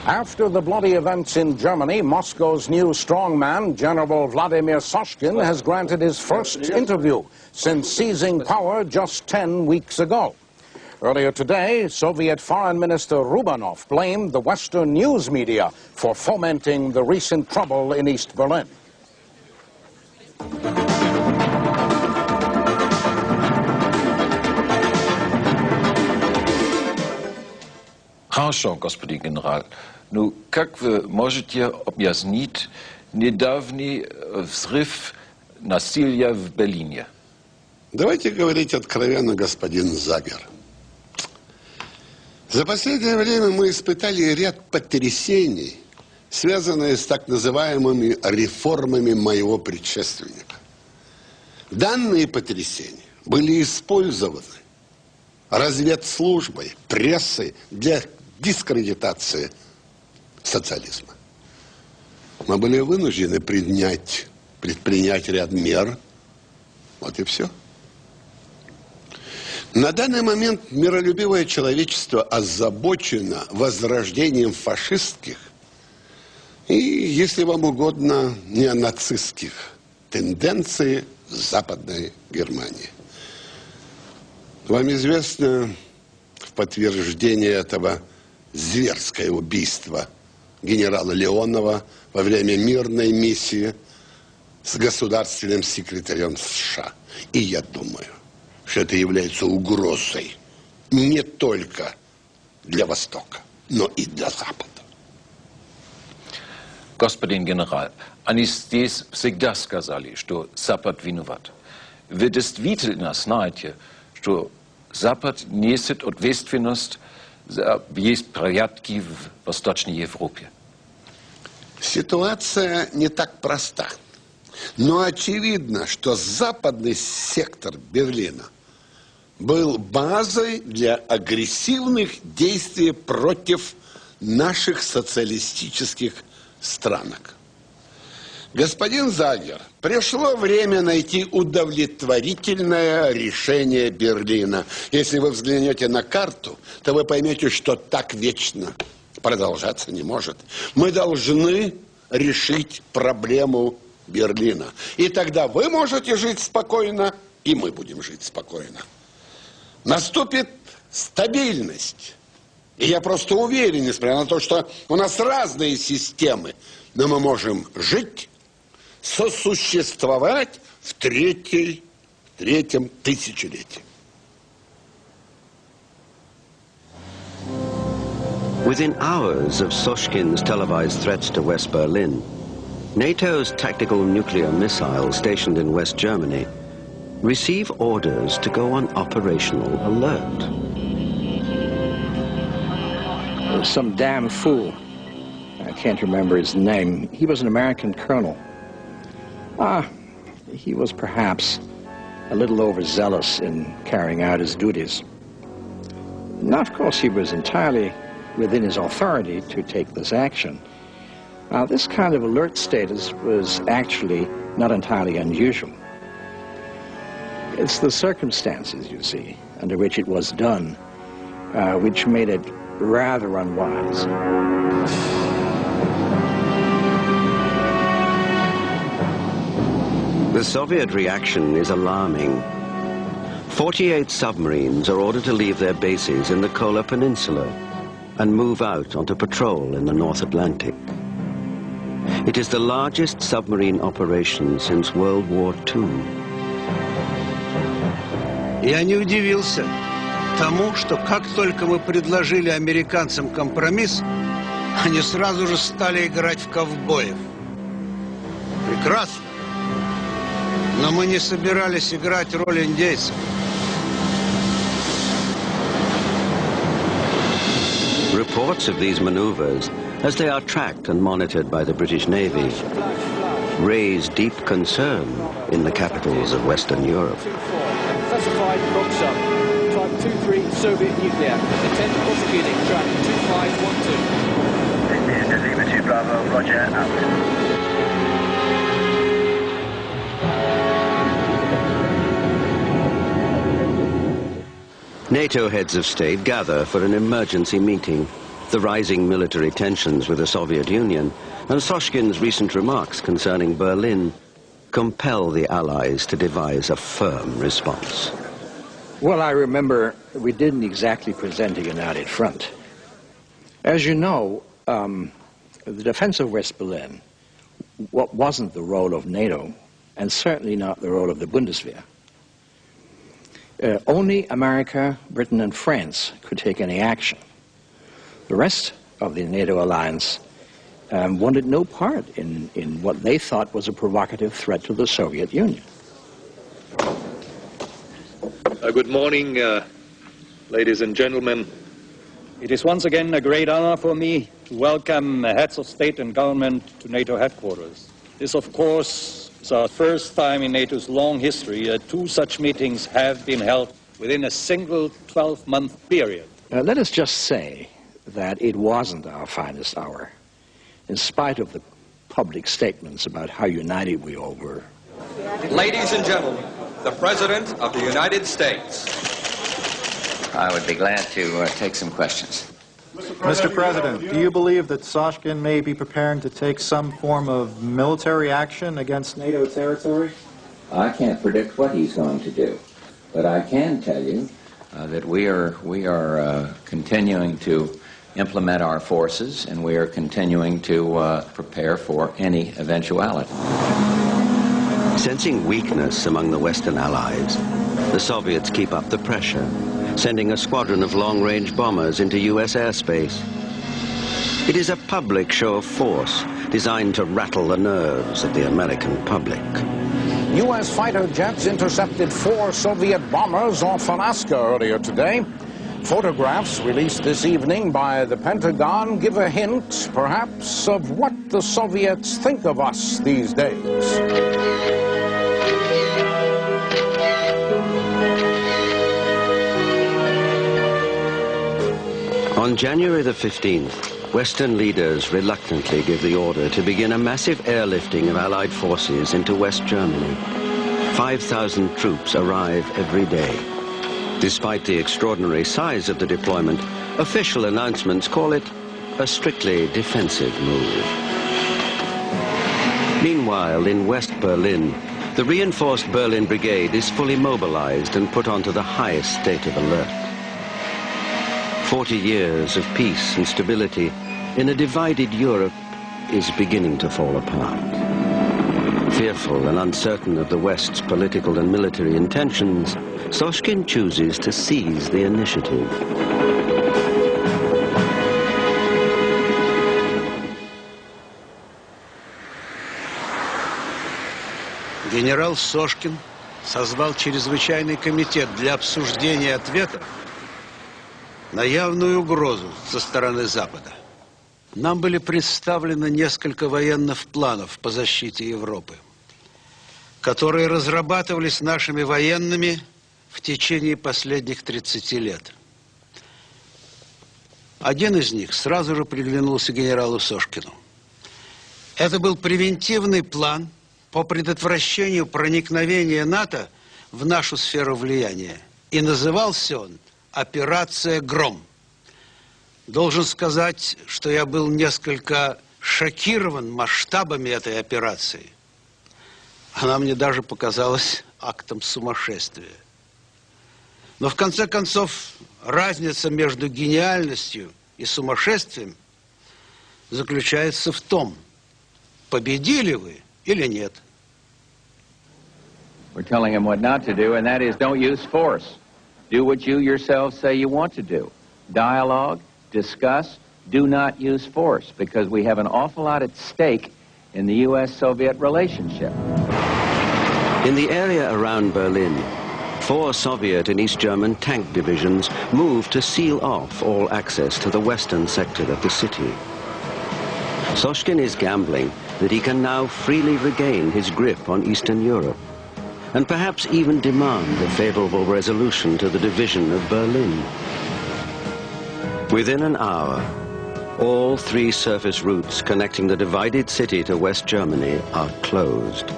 After the bloody events in Germany, Moscow's new strongman, General Vladimir Soshkin, has granted his first interview since seizing power just 10 weeks ago. Earlier today, Soviet Foreign Minister Rubanov blamed the Western news media for fomenting the recent trouble in East Berlin. Хорошо, господин генерал. Ну, как вы можете объяснить недавний взрыв насилия в Берлине? Давайте говорить откровенно, господин Загер. За последнее время мы испытали ряд потрясений, связанных с так называемыми реформами моего предшественника. Данные потрясения были использованы разведслужбой, прессой для дискредитации социализма. Мы были вынуждены предпринять ряд мер. Вот и все. На данный момент миролюбивое человечество озабочено возрождением фашистских и, если вам угодно, неонацистских тенденций в Западной Германии. Вам известно, в подтверждение этого зверское убийство генерала Леонова во время мирной миссии с государственным секретарем США. И я думаю, что это является угрозой не только для Востока, но и для Запада. Господин генерал, они здесь всегда сказали, что Запад виноват. Вы действительно знаете, что Запад несет ответственность за беспорядки в Восточной Европе? Ситуация не так проста. Но очевидно, что западный сектор Берлина был базой для агрессивных действий против наших социалистических странок. Господин Загер, пришло время найти удовлетворительное решение Берлина. Если вы взглянете на карту, то вы поймете, что так вечно продолжаться не может. Мы должны решить проблему Берлина. И тогда вы можете жить спокойно, и мы будем жить спокойно. Наступит стабильность. И я просто уверен, несмотря на то, что у нас разные системы, но мы можем жить, сосуществовать в третьем тысячелетии. Within hours of Soshkin's televised threats to West Berlin, NATO's tactical nuclear missiles stationed in West Germany receive orders to go on operational alert. Some damn fool, I can't remember his name, he was an American colonel. He was perhaps a little overzealous in carrying out his duties. Now, of course, he was entirely within his authority to take this action. Now, this kind of alert status was actually not entirely unusual. It's the circumstances, you see, under which it was done, which made it rather unwise. The Soviet reaction is alarming. 48 submarines are ordered to leave their bases in the Kola Peninsula and move out onto patrol in the North Atlantic. It is the largest submarine operation since World War II. Я не удивился тому, что как только мы предложили американцам компромисс, они сразу же стали играть в ковбоев. Прекрасно. Но мы не собирались играть роль индейцев. Reports of these maneuvers, as they are tracked and monitored by the British Navy, raise deep concern in the capitals of Western Europe. Classified Roxham, Type 23 Soviet nuclear, intent prosecuting, track 2512. This is Lima 2 Bravo, Roger, out. NATO heads of state gather for an emergency meeting. the rising military tensions with the Soviet Union, and Soshkin's recent remarks concerning Berlin compel the Allies to devise a firm response. Well, I remember we didn't exactly present a united front. As you know, the defense of West Berlin wasn't the role of NATO, and certainly not the role of the Bundeswehr. Only America, Britain, and France could take any action. The rest of the NATO alliance wanted no part in what they thought was a provocative threat to the Soviet Union. Good morning, ladies and gentlemen. It is once again a great honor for me to welcome heads of state and government to NATO headquarters. This, of course, is our first time in NATO's long history that two such meetings have been held within a single 12-month period. Let us just say that it wasn't our finest hour, in spite of the public statements about how united we all were. Ladies and gentlemen, the President of the United States. I would be glad to take some questions. Mr. President, do you believe that Soshkin may be preparing to take some form of military action against NATO territory? I can't predict what he's going to do, but I can tell you that we are continuing to implement our forces, and we are continuing to prepare for any eventuality. Sensing weakness among the Western Allies, the Soviets keep up the pressure, sending a squadron of long-range bombers into U.S. airspace. It is a public show of force designed to rattle the nerves of the American public. U.S. fighter jets intercepted 4 Soviet bombers off Alaska earlier today. Photographs released this evening by the Pentagon give a hint, perhaps, of what the Soviets think of us these days. On January the 15th, Western leaders reluctantly give the order to begin a massive airlifting of Allied forces into West Germany. 5,000 troops arrive every day. Despite the extraordinary size of the deployment, official announcements call it a strictly defensive move. Meanwhile, in West Berlin, the reinforced Berlin Brigade is fully mobilized and put onto the highest state of alert. 40 years of peace and stability in a divided Europe is beginning to fall apart. Fearful and uncertain of the West's political and military intentions, Soshkin chooses to seize the initiative. Генерал Сошкин созвал чрезвычайный комитет для обсуждения ответов на явную угрозу со стороны Запада. Нам были представлены несколько военных планов по защите Европы, которые разрабатывались нашими военными в течение последних 30 лет. Один из них сразу же приглянулся генералу Сошкину. Это был превентивный план по предотвращению проникновения НАТО в нашу сферу влияния. И назывался он «Операция Гром». Должен сказать, что я был несколько шокирован масштабами этой операции. Она мне даже показалась актом сумасшествия. Но в конце концов, разница между гениальностью и сумасшествием заключается в том, победили вы или нет. We're telling him what not to do, and that is don't use force. Do what you yourself say you want to do. Dialogue, discuss, do not use force, because we have an awful lot at stake in the U.S.-Soviet relationship. In the area around Berlin, 4 Soviet and East German tank divisions moved to seal off all access to the western sector of the city. Soshkin is gambling that he can now freely regain his grip on Eastern Europe, and perhaps even demand a favorable resolution to the division of Berlin. Within an hour, all 3 surface routes connecting the divided city to West Germany are closed.